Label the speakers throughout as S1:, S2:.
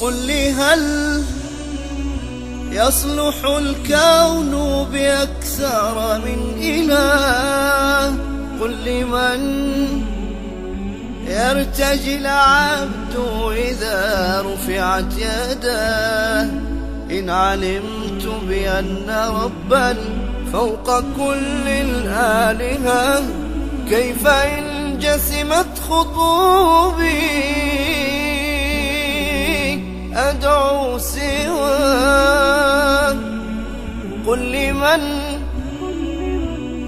S1: قل لي هل يصلح الكون بأكثر من إله؟ قل لي من يرتجي العبد إذا رفعت يداه؟ إن علمت بأن ربا فوق كل الآلهة، كيف إن جسمت خطوبي أدعو سواه؟ قل لي من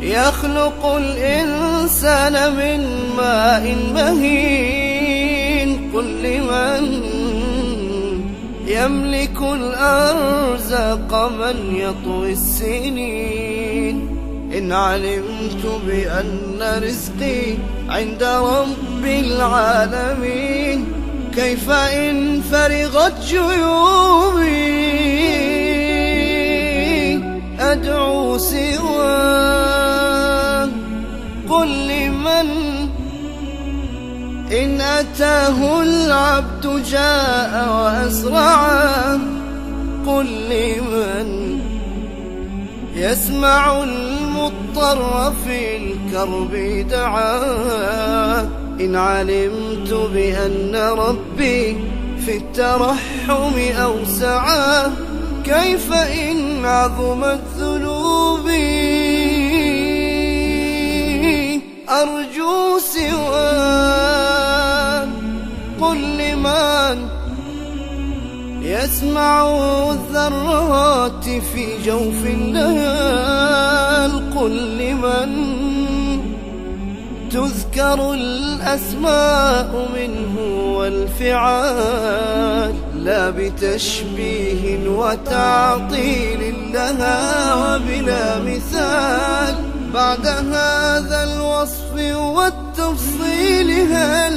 S1: يخلق الإنسان من ماء مهين؟ قل لي من يملك الأرزاق من يطوي السنين؟ إن علمت بأن رزقي عند رب العالمين، كيف إن فرغت جيوبي أدعو سواه؟ قل لمن إن أتاه العبد جاء وأسرعه؟ قل لمن يسمع المضطر في الكرب دعاه؟ إن علمت بأن ربي في الترحم أوسعاه، كيف إن عظمت ذنوبي أرجو سواه؟ قل لمن يسمع الذرات في جوف الليل؟ قل لمن تذكر الأسماء منه والفعال، لا بتشبيه وتعطيل لها وبلا مثال. بعد هذا الوصف والتفصيل هل